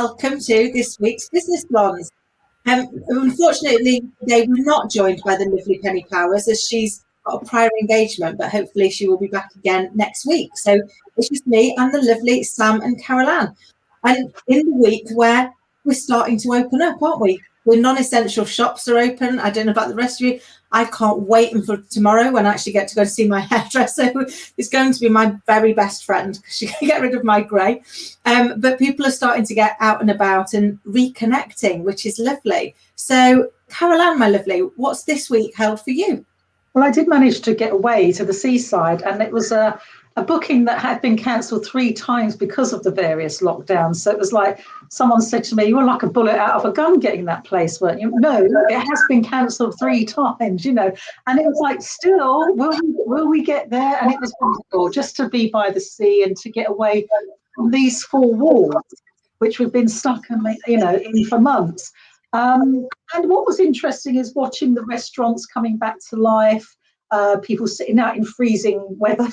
welcome to this week's Business Blondes. Unfortunately, today we're not joined by the lovely Penny Powers as she's got a prior engagement, but hopefully she will be back again next week. So it's just me and the lovely Sam and Carol Ann. And in the week where we're starting to open up, aren't we? The non-essential shops are open. I don't know about the rest of you. I can't wait until tomorrow when I actually get to go and see my hairdresser. It's going to be my very best friend because she can get rid of my grey. But people are starting to get out and about and reconnecting, which is lovely. So, Carol Ann, my lovely, what's this week held for you? Well, I did manage to get away to the seaside, and it was a booking that had been cancelled 3 times because of the various lockdowns. So it was like someone said to me, "You were like a bullet out of a gun getting that place, weren't you?" No, it has been cancelled 3 times, And it was like, still, will we get there? And it was wonderful just to be by the sea and to get away from these 4 walls, which we've been stuck in for months. And what was interesting is watching the restaurants coming back to life, people sitting out in freezing weather,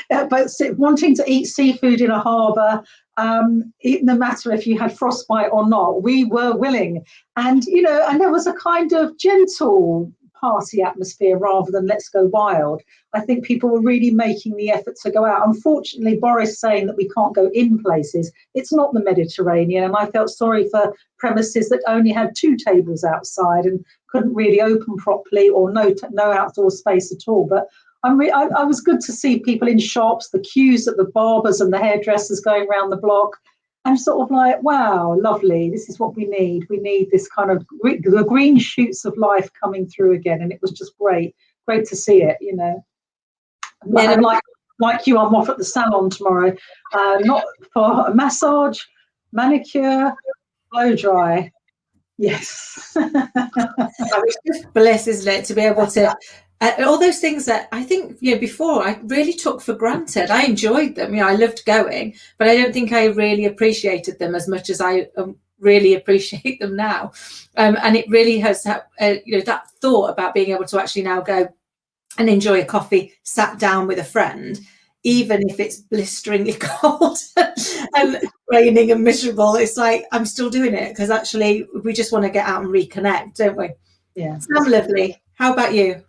but wanting to eat seafood in a harbour, no matter if you had frostbite or not, we were willing. And, and there was a kind of gentle party atmosphere rather than let's go wild. I think people were really making the effort to go out. Unfortunately, Boris saying that we can't go in places, it's not the Mediterranean. And I felt sorry for premises that only had 2 tables outside and couldn't really open properly, or no outdoor space at all. But I was good to see people in shops, the queues at the barbers and the hairdressers going around the block. I'm sort of like, wow, lovely. This is what we need. We need this kind of the green shoots of life coming through again. And it was just great to see it, Yeah, and like you, I'm off at the salon tomorrow, not for a massage, manicure, blow dry. Yes. It's just bliss, isn't it, to be able to all those things that I think before I really took for granted. I enjoyed them, I loved going, but I don't think I really appreciated them as much as I really appreciate them now. And it really has that thought about being able to actually now go and enjoy a coffee sat down with a friend, even if it's blisteringly cold and raining and miserable. It's like I'm still doing it because actually we just want to get out and reconnect, don't we? Yeah. Sam, lovely. How about you?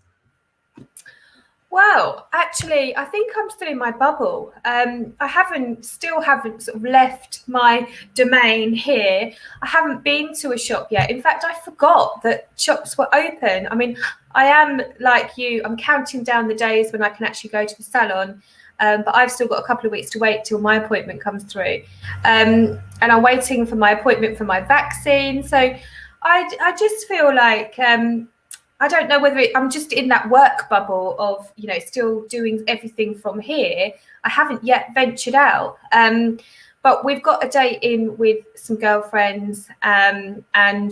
Well, actually, I think I'm still in my bubble. I still haven't sort of left my domain here. I haven't been to a shop yet. In fact, I forgot that shops were open. I mean, I am like you. I'm counting down the days when I can actually go to the salon. But I've still got a couple of weeks to wait till my appointment comes through. And I'm waiting for my appointment for my vaccine. So I just feel like I don't know whether I'm just in that work bubble of, still doing everything from here. I haven't yet ventured out. But we've got a date in with some girlfriends, and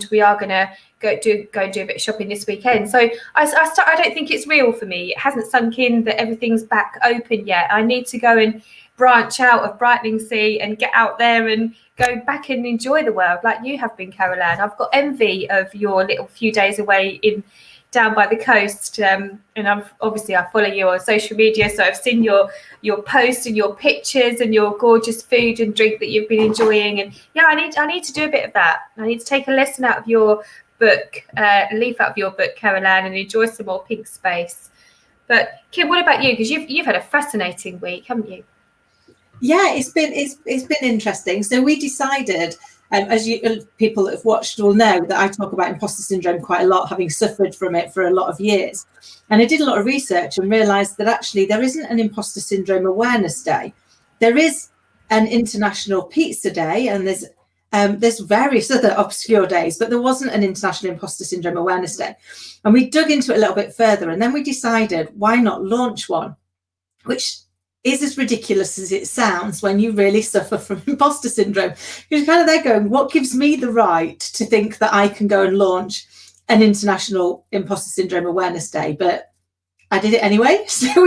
we are going to go and do a bit of shopping this weekend. So I don't think it's real for me. It hasn't sunk in that everything's back open yet. I need to go and branch out of Brightlingsea and get out there and go back and enjoy the world like you have been, Carol Ann. I've got envy of your little few days away down by the coast, and I follow you on social media, so I've seen your posts and your pictures and your gorgeous food and drink that you've been enjoying. And I need to do a bit of that. I need to take a lesson out of your book, leaf out of your book, Carol Ann, and enjoy some more pink space. But Kim, what about you? Because you've had a fascinating week, haven't you? Yeah, it's been interesting. So we decided, as people that have watched will know, that I talk about imposter syndrome quite a lot, having suffered from it for a lot of years. And I did a lot of research and realised that actually there isn't an Imposter Syndrome Awareness Day. There is an International Pizza Day, and there's various other obscure days, but there wasn't an International Imposter Syndrome Awareness Day. And we dug into it a little bit further, and then we decided, why not launch one, which is as ridiculous as it sounds when you really suffer from imposter syndrome. You're kind of there going, what gives me the right to think that I can go and launch an International Imposter Syndrome Awareness Day? But I did it anyway. So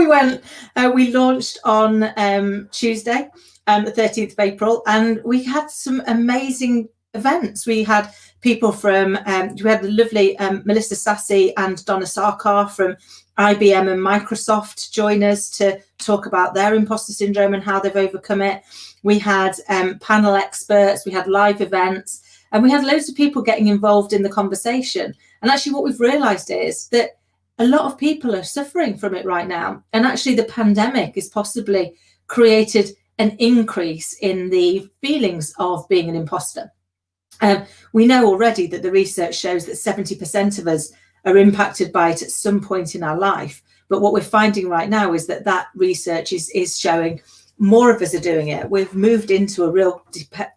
we launched on Tuesday, the 13th of April, and we had some amazing events. We had people from, we had the lovely Melissa Sassy and Donna Sarkar from IBM and Microsoft join us to talk about their imposter syndrome and how they've overcome it. We had panel experts, we had live events, and we had loads of people getting involved in the conversation. And actually what we've realised is that a lot of people are suffering from it right now. And actually the pandemic has possibly created an increase in the feelings of being an imposter. We know already that the research shows that 70% of us are impacted by it at some point in our life. But what we're finding right now is that that research is showing more of us are doing it. We've moved into a real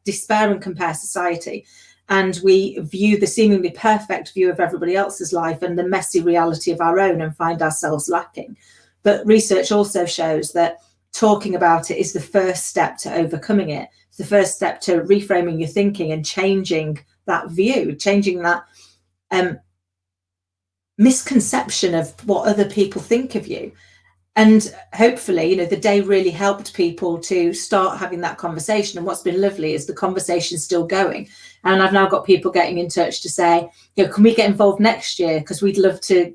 despair and compare society. And we view the seemingly perfect view of everybody else's life and the messy reality of our own and find ourselves lacking. But research also shows that talking about it is the first step to overcoming it. It's the first step to reframing your thinking and changing that view, changing that misconception of what other people think of you. And hopefully, you know, the day really helped people to start having that conversation. And what's been lovely is the conversation's still going. And I've now got people getting in touch to say, you know, can we get involved next year? Because we'd love to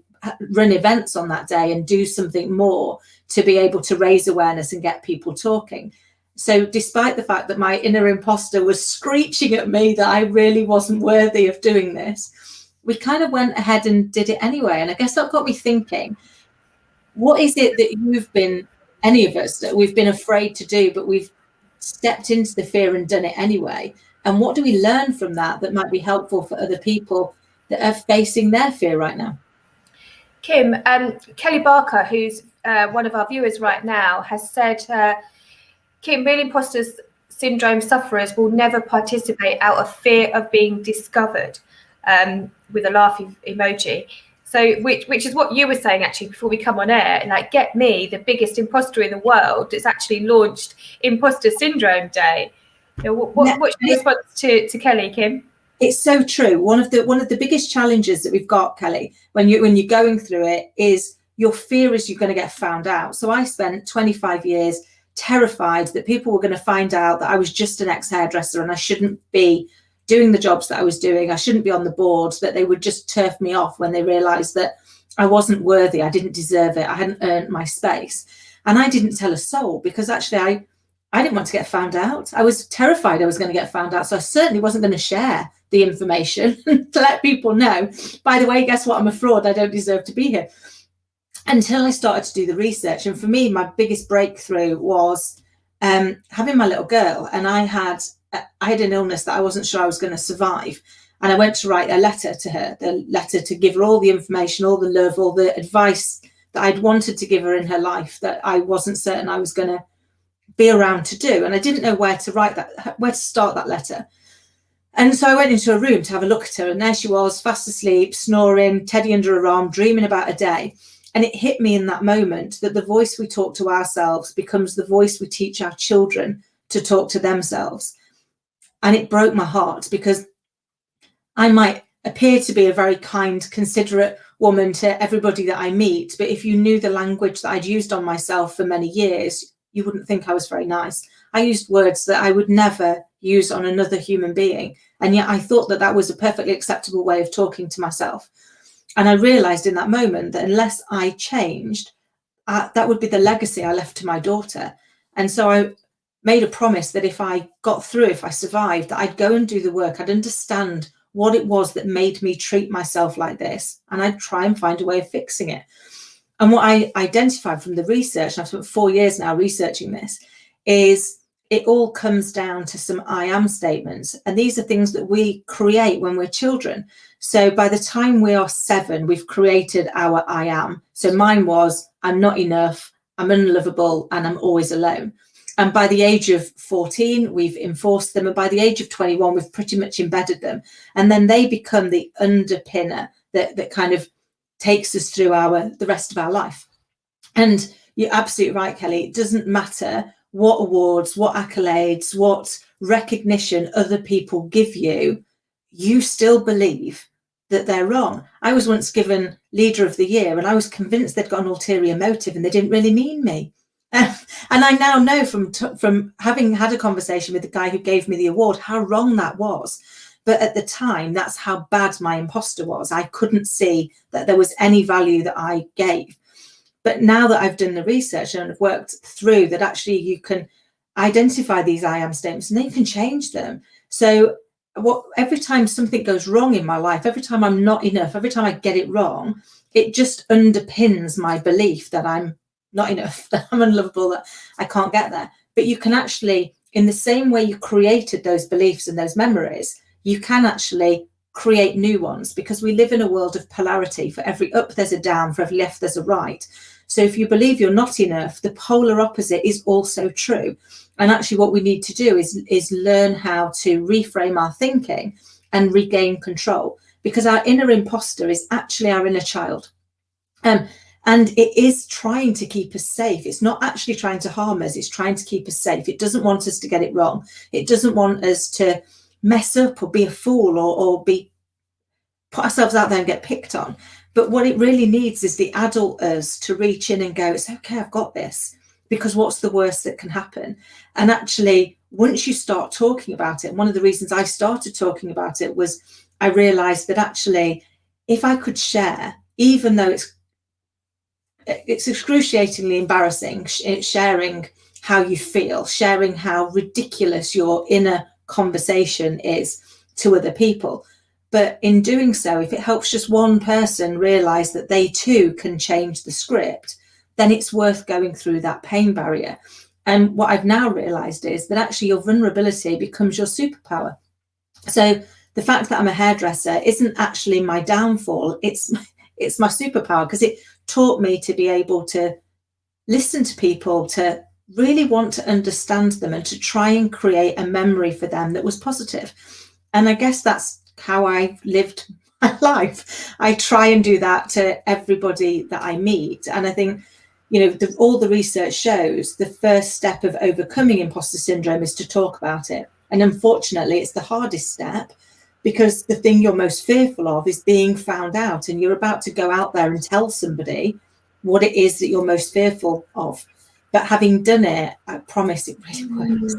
run events on that day and do something more to be able to raise awareness and get people talking. So despite the fact that my inner imposter was screeching at me that I really wasn't worthy of doing this, we kind of went ahead and did it anyway. And I guess that got me thinking, what is it that you've been, any of us, that we've been afraid to do, but we've stepped into the fear and done it anyway? And what do we learn from that that might be helpful for other people that are facing their fear right now? Kim, Kelly Barker, who's one of our viewers right now, has said, Kim, real imposter syndrome sufferers will never participate out of fear of being discovered, with a laughing emoji. So, which is what you were saying actually before we come on air. Like, get me, the biggest imposter in the world, it's actually launched Imposter Syndrome Day. You know, what's your response to Kelly, Kim? It's so true. One of the biggest challenges that we've got, Kelly, when you're going through it, is your fear is you're going to get found out. So I spent 25 years terrified that people were going to find out that I was just an ex-hairdresser and I shouldn't be doing the jobs that I was doing. I shouldn't be on the board, that they would just turf me off when they realized that I wasn't worthy. I didn't deserve it. I hadn't earned my space. And I didn't tell a soul because actually I didn't want to get found out. I was terrified I was going to get found out. So I certainly wasn't going to share the information to let people know, by the way, guess what? I'm a fraud. I don't deserve to be here. Until I started to do the research. And for me, my biggest breakthrough was having my little girl. And I had an illness that I wasn't sure I was going to survive. And I went to write a letter to her, the letter to give her all the information, all the love, all the advice that I'd wanted to give her in her life that I wasn't certain I was going to be around to do. And I didn't know where to start that letter. And so I went into a room to have a look at her. And there she was, fast asleep, snoring, teddy under her arm, dreaming about a day. And it hit me in that moment that the voice we talk to ourselves becomes the voice we teach our children to talk to themselves. And it broke my heart because I might appear to be a very kind, considerate woman to everybody that I meet. But if you knew the language that I'd used on myself for many years, you wouldn't think I was very nice. I used words that I would never use on another human being. And yet I thought that that was a perfectly acceptable way of talking to myself. And I realized in that moment that unless I changed, that would be the legacy I left to my daughter. And so I made a promise that if I got through, if I survived, that I'd go and do the work. I'd understand what it was that made me treat myself like this. And I'd try and find a way of fixing it. And what I identified from the research, and I've spent 4 years now researching this, is it all comes down to some I am statements. And these are things that we create when we're children. So by the time we are 7, we've created our I am. So mine was, I'm not enough, I'm unlovable, and I'm always alone. And by the age of 14, we've enforced them. And by the age of 21, we've pretty much embedded them. And then they become the underpinner that kind of takes us through the rest of our life. And you're absolutely right, Kelly. It doesn't matter what awards, what accolades, what recognition other people give you, you still believe that they're wrong. I was once given Leader of the Year and I was convinced they'd got an ulterior motive and they didn't really mean me. And I now know from having had a conversation with the guy who gave me the award how wrong that was, But at the time, that's how bad my imposter was. I couldn't see that there was any value that I gave. But now that I've done the research and I've worked through that, actually you can identify these I am statements and then you can change them. So every time something goes wrong in my life, every time I'm not enough, every time I get it wrong, it just underpins my belief that I'm not enough, that I'm unlovable, that I can't get there. But you can actually, in the same way you created those beliefs and those memories, you can actually create new ones, because we live in a world of polarity. For every up, there's a down. For every left, there's a right. So if you believe you're not enough, the polar opposite is also true. And actually what we need to do is learn how to reframe our thinking and regain control, because our inner imposter is actually our inner child. And it is trying to keep us safe. It's not actually trying to harm us. It's trying to keep us safe. It doesn't want us to get it wrong. It doesn't want us to mess up or be a fool or put ourselves out there and get picked on. But what it really needs is the adult us to reach in and go, it's okay, I've got this, because what's the worst that can happen? And actually, once you start talking about it, one of the reasons I started talking about it was I realized that actually, if I could share, even though it's excruciatingly embarrassing, sharing how you feel, sharing how ridiculous your inner conversation is to other people. But in doing so, if it helps just one person realize that they too can change the script, then it's worth going through that pain barrier. And what I've now realized is that actually your vulnerability becomes your superpower. So the fact that I'm a hairdresser isn't actually my downfall. It's my superpower, because it taught me to be able to listen to people, to really want to understand them, and to try and create a memory for them that was positive. And I guess that's how I've lived my life. I try and do that to everybody that I meet. And I think, all the research shows the first step of overcoming imposter syndrome is to talk about it. And unfortunately, it's the hardest step, because the thing you're most fearful of is being found out. And you're about to go out there and tell somebody what it is that you're most fearful of. But having done it, I promise it really works.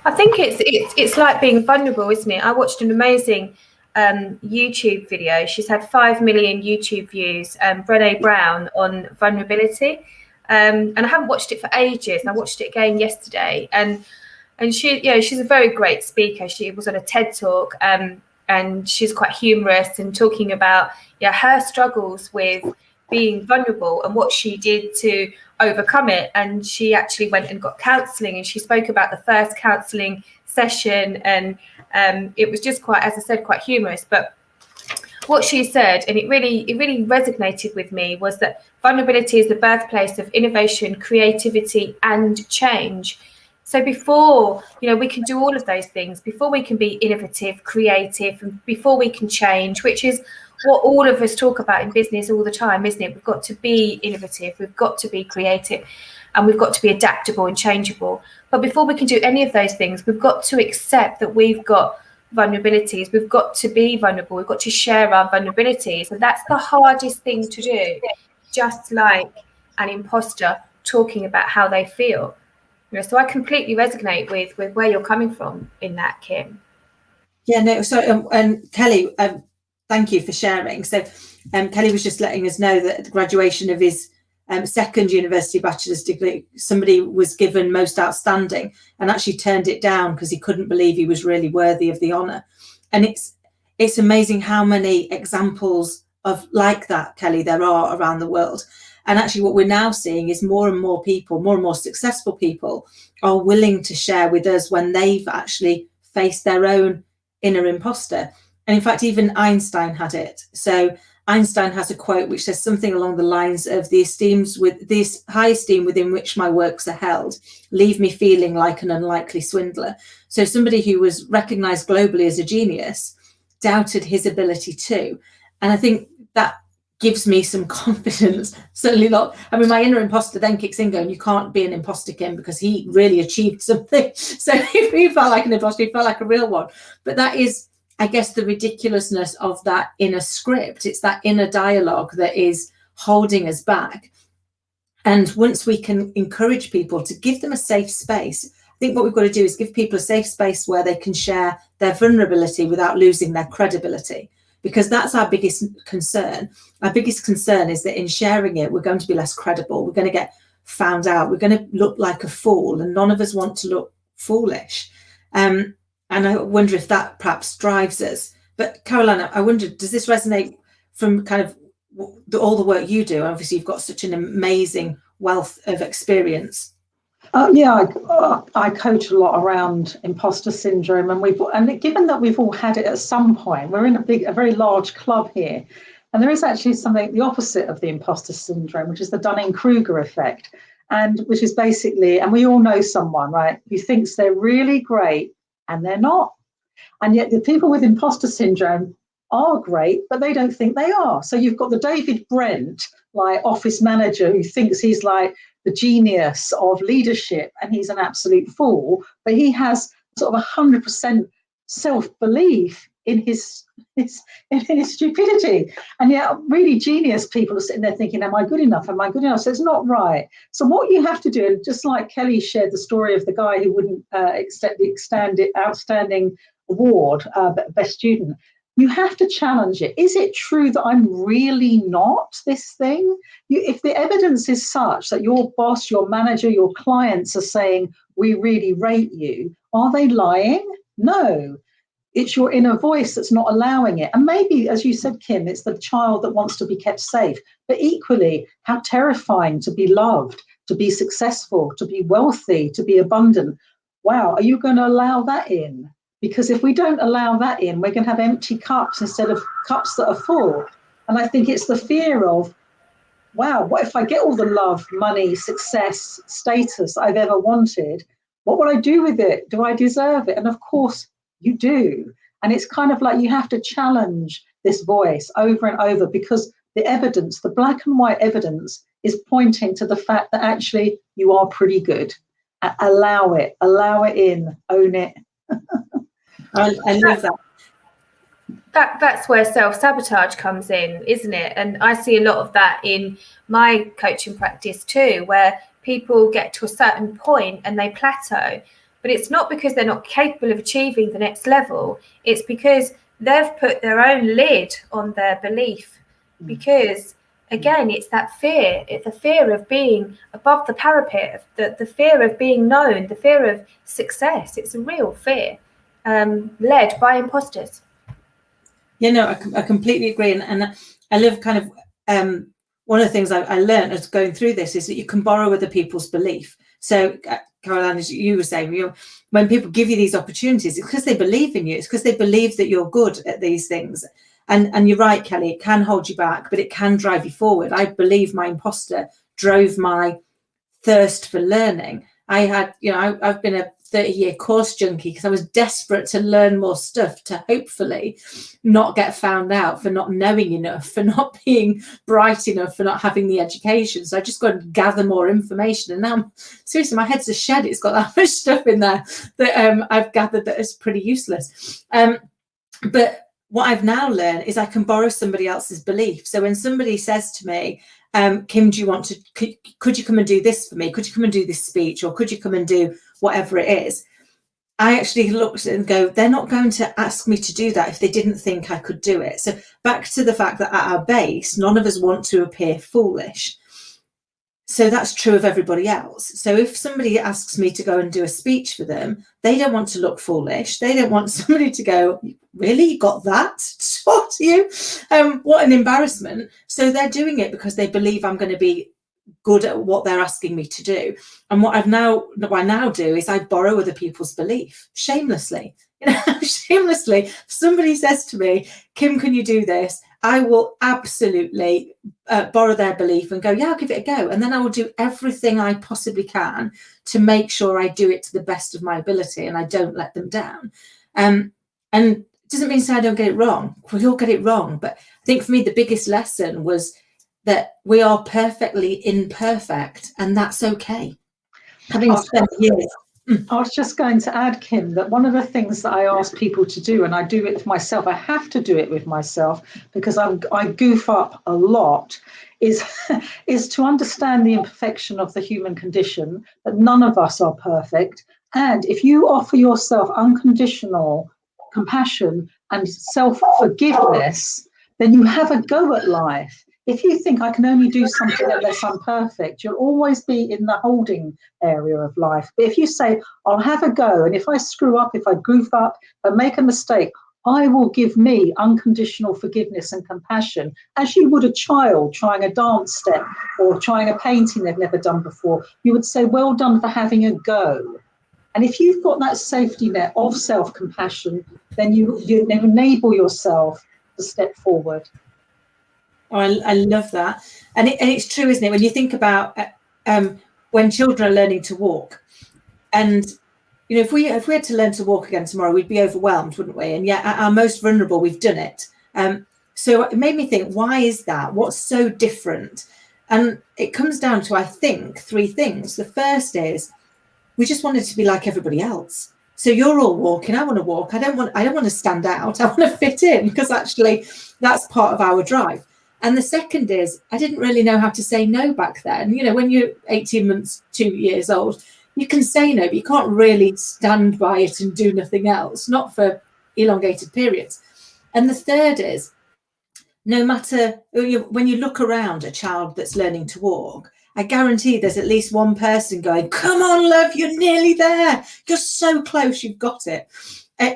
I think it's like being vulnerable, isn't it? I watched an amazing YouTube video. She's had 5 million YouTube views, Brené Brown, on vulnerability. And I haven't watched it for ages. And I watched it again yesterday. And she, she's a very great speaker. She was on a TED Talk, and she's quite humorous and talking about her struggles with being vulnerable and what she did to overcome it. And she actually went and got counselling, and she spoke about the first counselling session, and it was just quite, as I said, quite humorous. But what she said, and it really resonated with me, was that vulnerability is the birthplace of innovation, creativity, and change. So before, we can do all of those things, before we can be innovative, creative, and before we can change, which is what all of us talk about in business all the time, isn't it? We've got to be innovative, we've got to be creative, and we've got to be adaptable and changeable. But before we can do any of those things, we've got to accept that we've got vulnerabilities. We've got to be vulnerable. We've got to share our vulnerabilities. And that's the hardest thing to do, just like an imposter talking about how they feel. So I completely resonate with where you're coming from in that, Kim. Yeah, no, so and Kelly, thank you for sharing. So Kelly was just letting us know that at the graduation of his second university bachelor's degree, somebody was given most outstanding and actually turned it down because he couldn't believe he was really worthy of the honour. And it's amazing how many examples of like that, Kelly, there are around the world. And actually what we're now seeing is more and more people, more and more successful people are willing to share with us when they've actually faced their own inner imposter. And in fact, even Einstein had it. So Einstein has a quote which says something along the lines of this high esteem within which my works are held, leave me feeling like an unlikely swindler. So somebody who was recognized globally as a genius doubted his ability too. And I think that gives me some confidence. Certainly not. I mean, my inner imposter then kicks in going, you can't be an imposter, Kim, because he really achieved something. So if he felt like an imposter, he felt like a real one. But that is, I guess, the ridiculousness of that inner script. It's that inner dialogue that is holding us back. And once we can encourage people to give them a safe space, I think what we've got to do is give people a safe space where they can share their vulnerability without losing their credibility, because that's our biggest concern. Our biggest concern is that in sharing it, we're going to be less credible. We're going to get found out. We're going to look like a fool, and none of us want to look foolish. And I wonder if that perhaps drives us. But Caroline, I wonder, does this resonate from kind of all the work you do? Obviously, you've got such an amazing wealth of experience. I coach a lot around imposter syndrome, and given that we've all had it at some point, we're in a very large club here, and there is actually something the opposite of the imposter syndrome, which is the Dunning-Kruger effect, and which is basically, and we all know someone, right, who thinks they're really great and they're not, and yet the people with imposter syndrome are great, but they don't think they are. So you've got the David Brent, like office manager, who thinks he's like the genius of leadership, and he's an absolute fool, but he has sort of 100% self-belief in his stupidity. And yet really genius people are sitting there thinking, am I good enough? Am I good enough? So it's not right. So what you have to do, and just like Kelly shared the story of the guy who wouldn't accept the outstanding award, best student, you have to challenge it. Is it true that I'm really not this thing? If the evidence is such that your boss, your manager, your clients are saying, we really rate you, are they lying? No. It's your inner voice that's not allowing it. And maybe, as you said, Kim, it's the child that wants to be kept safe. But equally, how terrifying to be loved, to be successful, to be wealthy, to be abundant. Wow, are you going to allow that in? Because if we don't allow that in, we're going to have empty cups instead of cups that are full. And I think it's the fear of, wow, what if I get all the love, money, success, status I've ever wanted? What will I do with it? Do I deserve it? And of course you do. And it's kind of like you have to challenge this voice over and over, because the evidence, the black and white evidence, is pointing to the fact that actually you are pretty good. Allow it in, own it. I love that. That's where self-sabotage comes in, isn't it? And I see a lot of that in my coaching practice too, where people get to a certain point and they plateau. But it's not because they're not capable of achieving the next level. It's because they've put their own lid on their belief. Because, again, it's that fear. It's the fear of being above the parapet, the fear of being known, the fear of success. It's a real fear. Led by imposters. Yeah, no, I completely agree. And I love kind of one of the things I learned as going through this is that you can borrow other people's belief. So, Caroline, as you were saying, when people give you these opportunities, it's because they believe in you. It's because they believe that you're good at these things. And you're right, Kelly, it can hold you back, but it can drive you forward. I believe my imposter drove my thirst for learning. I've been a 30-year course junkie because I was desperate to learn more stuff to hopefully not get found out for not knowing enough, for not being bright enough, for not having the education. So I just got to gather more information. And now, seriously, my head's a shed. It's got that much stuff in there that I've gathered that is pretty useless. But what I've now learned is I can borrow somebody else's belief. So when somebody says to me, Kim, do you want to, could you come and do this for me? Could you come and do this speech? Or could you come and do whatever it is? I actually looked and go, they're not going to ask me to do that if they didn't think I could do it. So back to the fact that at our base, none of us want to appear foolish. So that's true of everybody else. So if somebody asks me to go and do a speech for them, they don't want to look foolish. They don't want somebody to go, really, you got that? What you? What an embarrassment. So they're doing it because they believe I'm going to be good at what they're asking me to do. And what I now do is I borrow other people's belief shamelessly. Shamelessly. If somebody says to me, Kim, can you do this? I will absolutely borrow their belief and go, yeah, I'll give it a go. And then I will do everything I possibly can to make sure I do it to the best of my ability and I don't let them down. And it doesn't mean to say I don't get it wrong. We all get it wrong. But I think for me, the biggest lesson was that we are perfectly imperfect, and that's okay. Having spent years. I was just going to add, Kim, that one of the things that I ask people to do, and I do it for myself, I have to do it with myself because I goof up a lot, is to understand the imperfection of the human condition, that none of us are perfect, And if you offer yourself unconditional compassion and self-forgiveness, then you have a go at life. If you think I can only do something unless I'm perfect, you'll always be in the holding area of life. But if you say, I'll have a go, and if I screw up, if I goof up, if I make a mistake, I will give me unconditional forgiveness and compassion, as you would a child trying a dance step or trying a painting they've never done before. You would say, well done for having a go. And if you've got that safety net of self-compassion, then you enable yourself to step forward. Oh, I love that. And it's true, isn't it? When you think about when children are learning to walk, and you know, if we had to learn to walk again tomorrow, we'd be overwhelmed, wouldn't we? And yet at our most vulnerable, we've done it. So it made me think, why is that? What's so different? And it comes down to, I think, 3 things. The first is we just wanted to be like everybody else. So you're all walking, I want to walk. I don't want to stand out. I want to fit in, because actually that's part of our drive. And the second is, I didn't really know how to say no back then. You know, when you're 18 months, 2 years old, you can say no, but you can't really stand by it and do nothing else, not for elongated periods. And the third is, no matter, when you look around a child that's learning to walk, I guarantee there's at least one person going, come on, love, you're nearly there. You're so close, you've got it.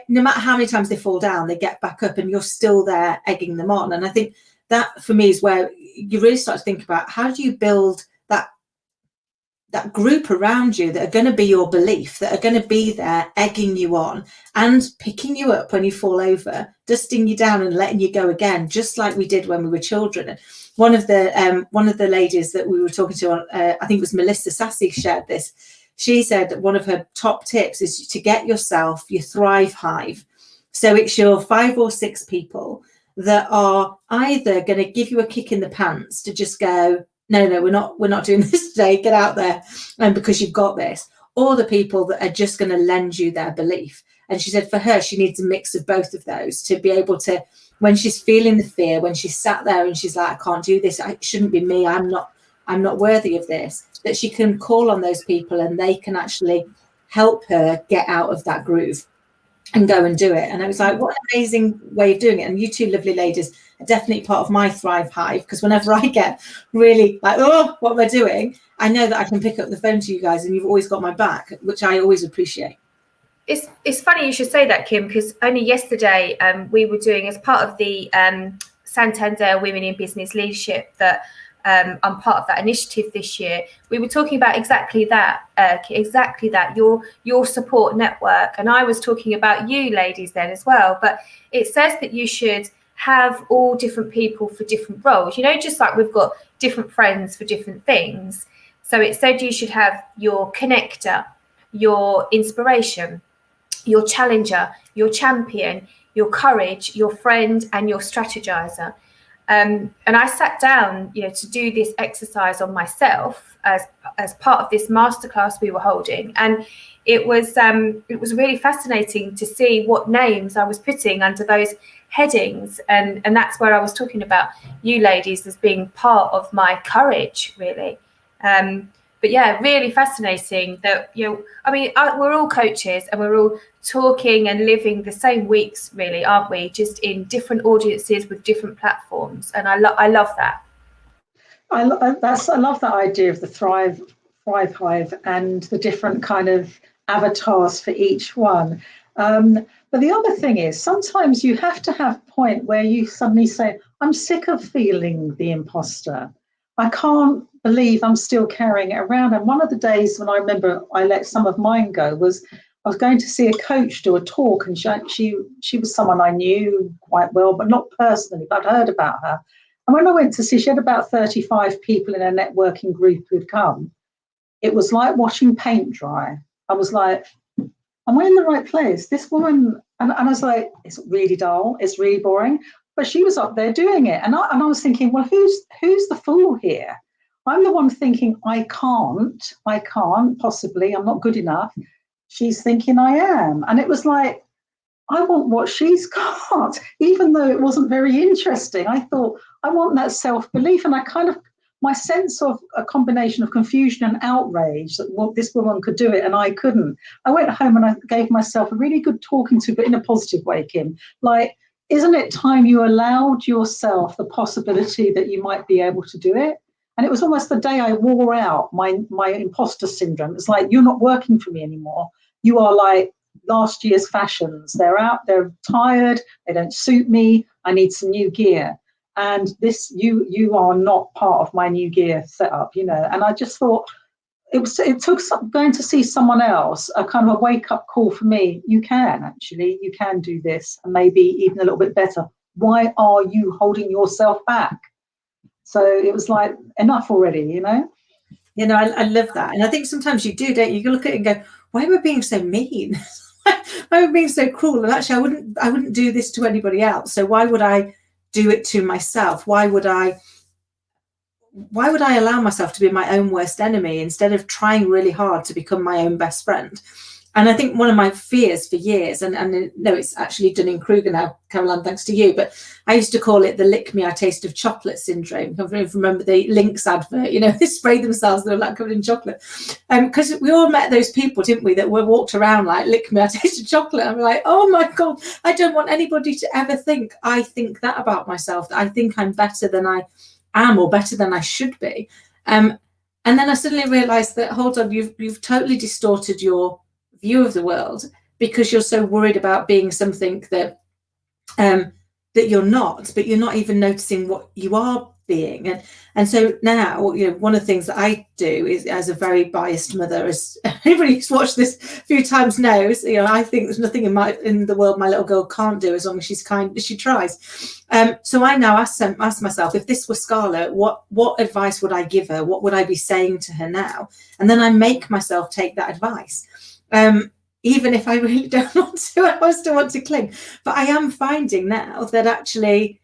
No matter how many times they fall down, they get back up and you're still there egging them on. And I think that for me is where you really start to think about, how do you build that group around you that are going to be your belief, that are going to be there egging you on and picking you up when you fall over, dusting you down and letting you go again, just like we did when we were children. And one of the ladies that we were talking to, I think it was Melissa Sassy, shared this. She said that one of her top tips is to get yourself your Thrive Hive. So it's your 5 or 6 people that are either going to give you a kick in the pants to just go, no, we're not doing this today, get out there, and because you've got this, or the people that are just going to lend you their belief. And she said for her, she needs a mix of both of those to be able to, when she's feeling the fear, when she's sat there and she's like, I can't do this, it shouldn't be me, I'm not worthy of this, that she can call on those people and they can actually help her get out of that groove and go and do it. And I was like, what an amazing way of doing it. And you two lovely ladies are definitely part of my Thrive Hive, because whenever I get really like, oh, what am I doing? I know that I can pick up the phone to you guys and you've always got my back, which I always appreciate. It's funny you should say that, Kim, because only yesterday we were doing, as part of the Santander Women in Business Leadership, that I'm part of that initiative this year, we were talking about exactly that, your support network. And I was talking about you ladies then as well, but it says that you should have all different people for different roles, you know, just like we've got different friends for different things. So it said you should have your connector, your inspiration, your challenger, your champion, your courage, your friend, and your strategizer. And I sat down, you know, to do this exercise on myself as part of this masterclass we were holding, and it was really fascinating to see what names I was putting under those headings, and that's where I was talking about you ladies as being part of my courage, really. But yeah, really fascinating that, you know, I mean, we're all coaches and we're all talking and living the same weeks, really, aren't we? Just in different audiences with different platforms. And I love that. I love that idea of the Thrive Hive and the different kind of avatars for each one. But the other thing is, sometimes you have to have a point where you suddenly say, I'm sick of feeling the imposter. I can't believe I'm still carrying it around. And one of the days when I remember I let some of mine go was I was going to see a coach do a talk, and she was someone I knew quite well, but not personally, but I'd heard about her. And when I went to see, she had about 35 people in a networking group who'd come. It was like watching paint dry. I was like, am I in the right place? This woman, and I was like, it's really dull, it's really boring. But she was up there doing it. And I was thinking, well, who's the fool here? I'm the one thinking, I can't possibly, I'm not good enough. She's thinking I am. And it was like, I want what she's got, even though it wasn't very interesting. I thought, I want that self-belief. And I kind of my sense of a combination of confusion and outrage that this woman could do it and I couldn't. I went home and I gave myself a really good talking to, but in a positive way, Kim. Like, isn't it time you allowed yourself the possibility that you might be able to do it? And it was almost the day I wore out my imposter syndrome. It's like, you're not working for me anymore. You are like last year's fashions. They're out, they're tired, they don't suit me. I need some new gear. And this, you are not part of my new gear setup, you know. And I just thought it took going to see someone else, a kind of a wake up call for me. You can do this, and maybe even a little bit better. Why are you holding yourself back? So it was like, enough already, you know. You know, I love that, and I think sometimes you do, don't you? You look at it and go, why am I being so mean? Why am I being so cruel? And actually, I wouldn't do this to anybody else. So why would I do it to myself? Why would I allow myself to be my own worst enemy instead of trying really hard to become my own best friend? And I think one of my fears for years, and no, it's actually Dunning-Kruger now, Caroline, thanks to you, but I used to call it the lick me, I taste of chocolate syndrome. I don't know if you remember the Lynx advert, you know, they sprayed themselves, they were like covered in chocolate. Because we all met those people, didn't we, that were walked around like, lick me, I taste of chocolate. I'm like, oh my God, I don't want anybody to ever think I think that about myself, that I think I'm better than I am or better than I should be. And then I suddenly realized that, hold on, you've totally distorted your view of the world because you're so worried about being something that that you're not, but you're not even noticing what you are being. And so now, you know, one of the things that I do is, as a very biased mother, as anybody who's watched this a few times knows, you know, I think there's nothing in the world my little girl can't do as long as she's kind, she tries. So I now ask myself, if this were Scarlett, what advice would I give her? What would I be saying to her now? And then I make myself take that advice. Even if I really don't want to, I still want to cling. But I am finding now that actually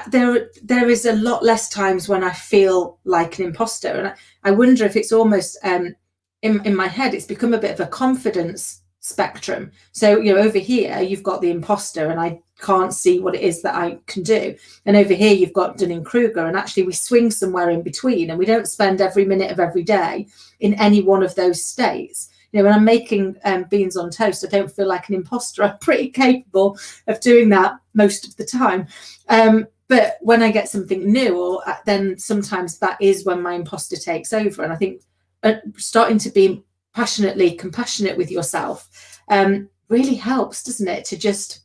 there is a lot less times when I feel like an imposter. And I wonder if it's almost in my head, it's become a bit of a confidence spectrum. So, you know, over here, you've got the imposter and I can't see what it is that I can do. And over here, you've got Dunning-Kruger, and actually we swing somewhere in between, and we don't spend every minute of every day in any one of those states. You know, when I'm making beans on toast, I don't feel like an imposter. I'm pretty capable of doing that most of the time. But when I get something new, then sometimes that is when my imposter takes over. And I think starting to be passionately compassionate with yourself really helps, doesn't it? To just...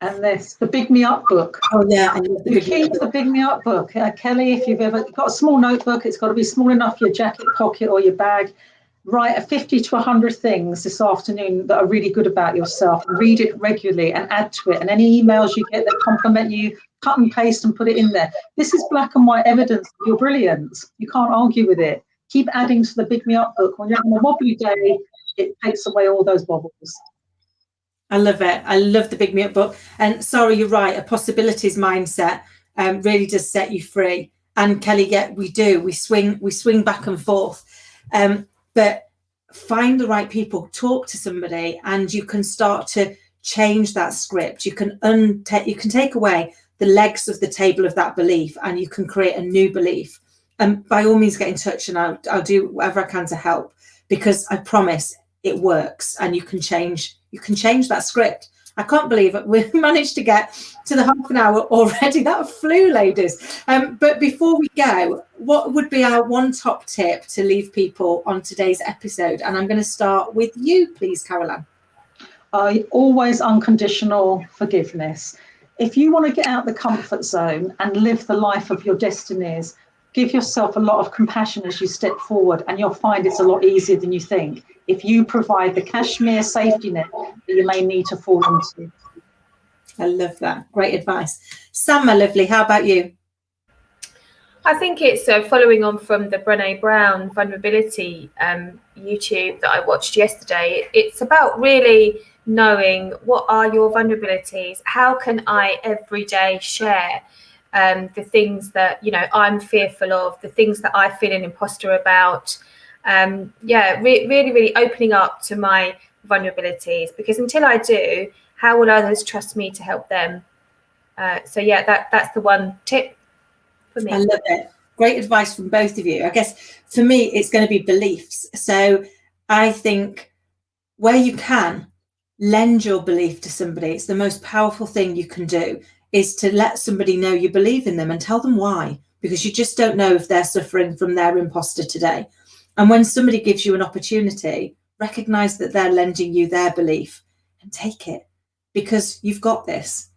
And the Big Me Up book. Oh yeah, the key to the Big Me Up book, Kelly. If you've ever got a small notebook, it's got to be small enough for your jacket pocket or your bag. Write 50 to 100 things this afternoon that are really good about yourself. Read it regularly and add to it. And any emails you get that compliment you, cut and paste and put it in there. This is black and white evidence of your brilliance. You can't argue with it. Keep adding to the Big Me Up book. When you're having a wobbly day, it takes away all those wobbles. I love it. I love the Big Me Up book. And sorry, you're right. A possibilities mindset really does set you free. And Kelly, yeah, we do. We swing back and forth. But find the right people, talk to somebody, and you can start to change that script. You can take away the legs of the table of that belief, and you can create a new belief. And by all means, get in touch, and I'll do whatever I can to help, because I promise it works, and you can change that script. I can't believe it. We've managed to get to the half an hour already. That flew, ladies. But before we go, what would be our one top tip to leave people on today's episode? And I'm going to start with you, please, Caroline. Always unconditional forgiveness. If you want to get out the comfort zone and live the life of your destinies, give yourself a lot of compassion as you step forward, and you'll find it's a lot easier than you think if you provide the cashmere safety net that you may need to fall into. I love that. Great advice. Sam, my lovely, how about you? I think it's following on from the Brené Brown vulnerability YouTube that I watched yesterday. It's about really knowing what are your vulnerabilities. How can I every day share the things that, you know, I'm fearful of, the things that I feel an imposter about. Really opening up to my vulnerabilities, because until I do, how will others trust me to help them? That's the one tip for me. I love it. great advice from both of you. I guess for me, it's going to be beliefs. So I think where you can, lend your belief to somebody. It's the most powerful thing you can do, is to let somebody know you believe in them and tell them why, because you just don't know if they're suffering from their imposter today. And when somebody gives you an opportunity, recognize that they're lending you their belief and take it, because you've got this.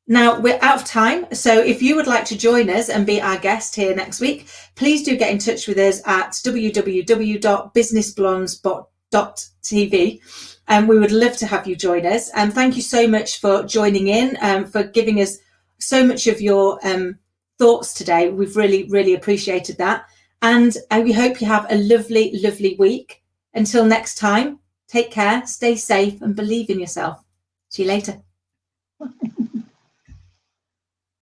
Now, we're out of time. So if you would like to join us and be our guest here next week, please do get in touch with us at www.businessblondes.tv. And we would love to have you join us. And thank you so much for joining in, for giving us so much of your thoughts today. We've really, really appreciated that. And we hope you have a lovely, lovely week. Until next time, take care, stay safe, and believe in yourself. See you later.